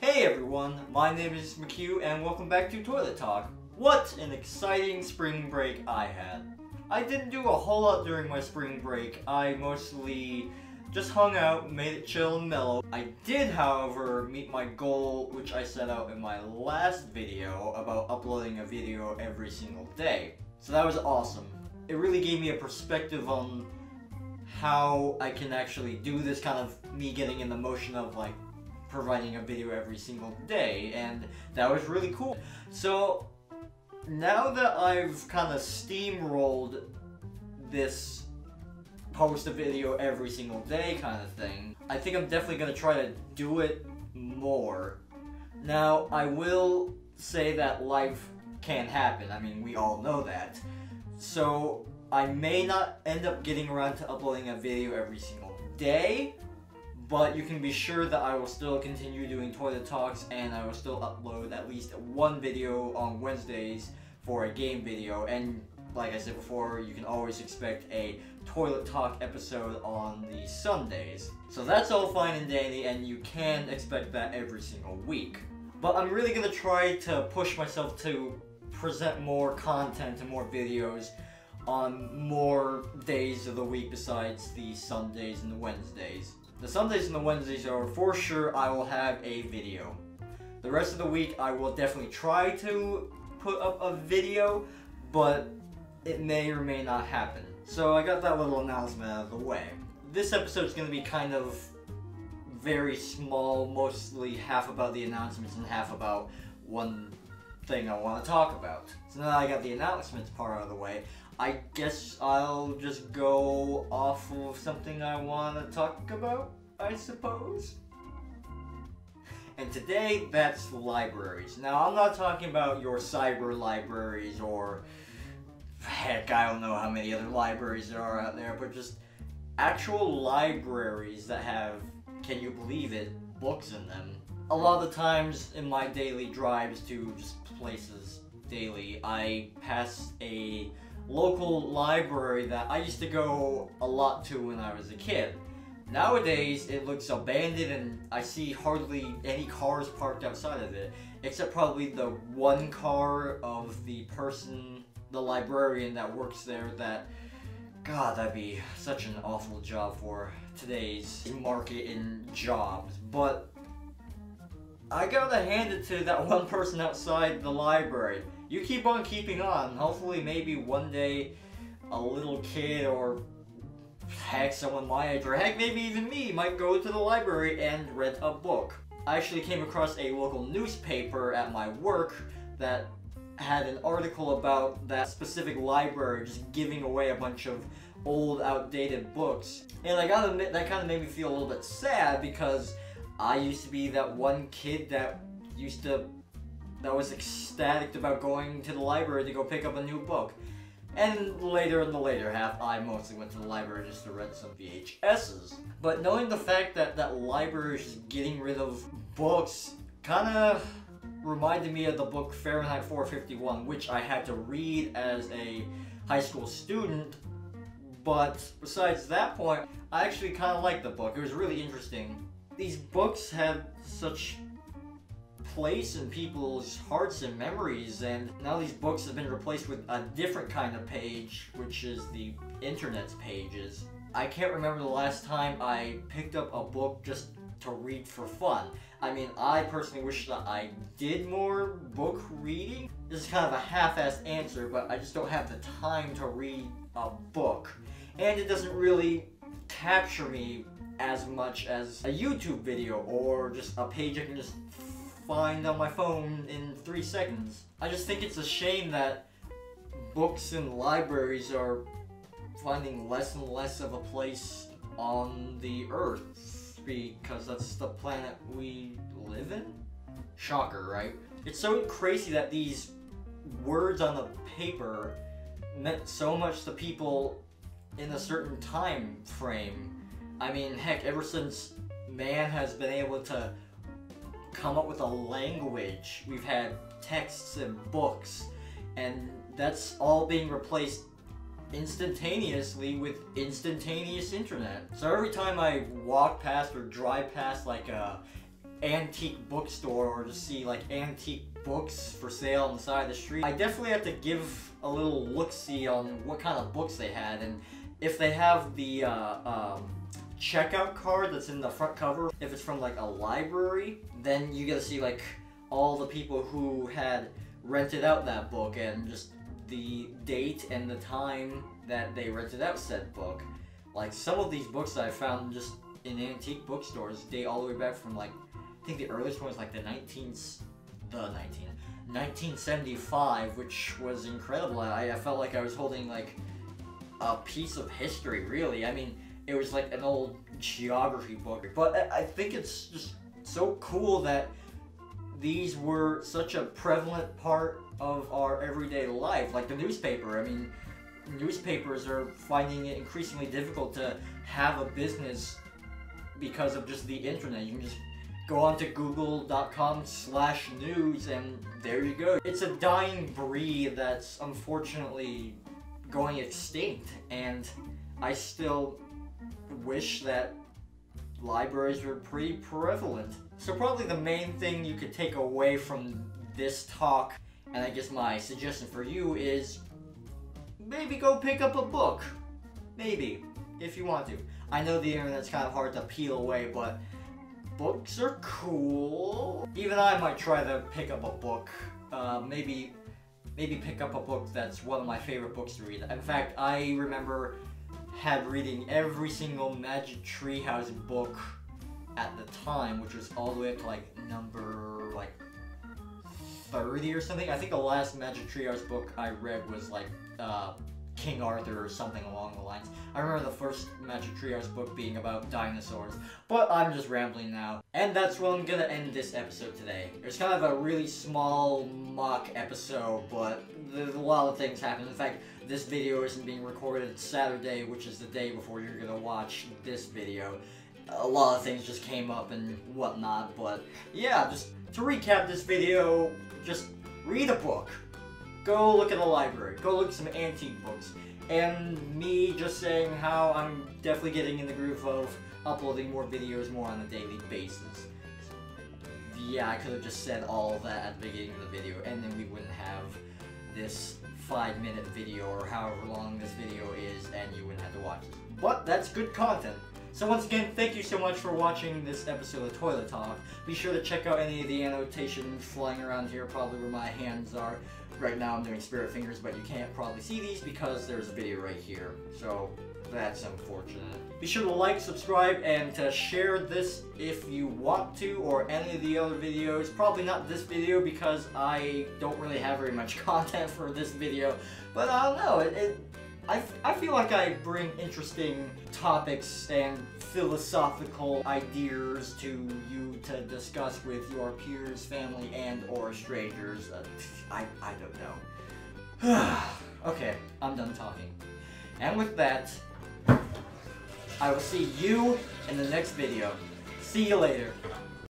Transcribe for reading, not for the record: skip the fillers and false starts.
Hey everyone, my name is McQ and welcome back to Toilet Talk. What an exciting spring break I had. I didn't do a whole lot during my spring break. I mostly just hung out, made it chill and mellow. I did, however, meet my goal, which I set out in my last video about uploading a video every single day. So that was awesome. It really gave me a perspective on how I can actually do this, kind of me getting in the motion of like providing a video every single day, and that was really cool. So now that I've kind of steamrolled this post a video every single day kind of thing, I think I'm definitely going to try to do it more. Now, I will say that life can happen. I mean, we all know that. So I may not end up getting around to uploading a video every single day, but you can be sure that I will still continue doing Toilet Talks, and I will still upload at least one video on Wednesdays for a game video. And like I said before, you can always expect a Toilet Talk episode on the Sundays. So that's all fine and dandy, and you can expect that every single week. But I'm really going to try to push myself to present more content and more videos on more days of the week besides the Sundays and the Wednesdays. The Sundays and the Wednesdays are for sure I will have a video. The rest of the week I will definitely try to put up a video, but it may or may not happen. So I got that little announcement out of the way. This episode is going to be kind of very small, mostly half about the announcements and half about one thing I want to talk about. So now I got the announcements part out of the way, I guess I'll just go off of something I want to talk about, I suppose. And today, that's libraries. Now, I'm not talking about your cyber libraries or, heck, I don't know how many other libraries there are out there, but just actual libraries that have, can you believe it, books in them. A lot of the times in my daily drives to just places daily, I pass a local library that I used to go a lot to when I was a kid. Nowadays, it looks abandoned and I see hardly any cars parked outside of it, except probably the one car of the person, the librarian that works there that, God, that'd be such an awful job for today's market in jobs. But I gotta hand it to that one person outside the library. You keep on keeping on. Hopefully, maybe one day, a little kid or heck, someone my age, or heck, maybe even me, might go to the library and rent a book. I actually came across a local newspaper at my work that had an article about that specific library just giving away a bunch of old, outdated books. And I gotta admit, that kind of made me feel a little bit sad because I used to be that one kid that was ecstatic about going to the library to go pick up a new book. And later in the later half, I mostly went to the library just to rent some VHSs. But knowing the fact that that library is just getting rid of books kind of reminded me of the book Fahrenheit 451, which I had to read as a high school student. But besides that point, I actually kind of liked the book. It was really interesting. These books have such place in people's hearts and memories, and now these books have been replaced with a different kind of page, which is the internet's pages. I can't remember the last time I picked up a book just to read for fun. I mean, I personally wish that I did more book reading. This is kind of a half-assed answer, but I just don't have the time to read a book. And it doesn't really capture me as much as a YouTube video or just a page I can just find on my phone in 3 seconds. I just think it's a shame that books and libraries are finding less and less of a place on the earth because that's the planet we live in. Shocker, right? It's so crazy that these words on the paper meant so much to people in a certain time frame. I mean, heck, ever since man has been able to come up with a language, we've had texts and books, and that's all being replaced instantaneously with instantaneous internet. So every time I walk past or drive past like a antique bookstore or just see like antique books for sale on the side of the street, I definitely have to give a little look-see on what kind of books they had, and if they have the checkout card that's in the front cover, if it's from like a library, then you get to see like all the people who had rented out that book and just the date and the time that they rented out said book. Like some of these books that I found just in antique bookstores date all the way back from like, I think the earliest one was like the 1975, which was incredible. I felt like I was holding like a piece of history, really. I mean, it was like an old geography book, but I think it's just so cool that these were such a prevalent part of our everyday life, like the newspaper. I mean, newspapers are finding it increasingly difficult to have a business because of just the internet. You can just go on to google.com/news and there you go. It's a dying breed that's unfortunately going extinct, and I still wish that libraries were pretty prevalent. So probably the main thing you could take away from this talk, and I guess my suggestion for you, is maybe go pick up a book. Maybe, if you want to. I know the internet's kind of hard to peel away, but books are cool. Even I might try to pick up a book. Maybe pick up a book that's one of my favorite books to read. In fact, I remember reading every single Magic Treehouse book at the time, which was all the way up to like number 30 or something. I think the last Magic Treehouse book I read was like King Arthur or something along the lines. I remember the first Magic Treehouse book being about dinosaurs, but I'm just rambling now. And that's where I'm gonna end this episode today. It's kind of a really small mock episode, but there's a lot of things happened. In fact, this video isn't being recorded Saturday, which is the day before you're gonna watch this video. A lot of things just came up and whatnot, but yeah, just to recap this video, just read a book. Go look at a library. Go look at some antique books. And me just saying how I'm definitely getting in the groove of uploading more videos more on a daily basis. Yeah, I could have just said all of that at the beginning of the video, and then we wouldn't have this 5-minute video or however long this video is, and you wouldn't have to watch it. But that's good content. So once again, thank you so much for watching this episode of Toilet Talk. Be sure to check out any of the annotations flying around here, probably where my hands are. Right now I'm doing spirit fingers, but you can't probably see these because there's a video right here. So that's unfortunate. Be sure to like, subscribe, and to share this if you want to, or any of the other videos. Probably not this video because I don't really have very much content for this video, but I don't know, I feel like I bring interesting topics and philosophical ideas to you to discuss with your peers, family, and or strangers. I don't know. Okay, I'm done talking. And with that, I will see you in the next video. See you later.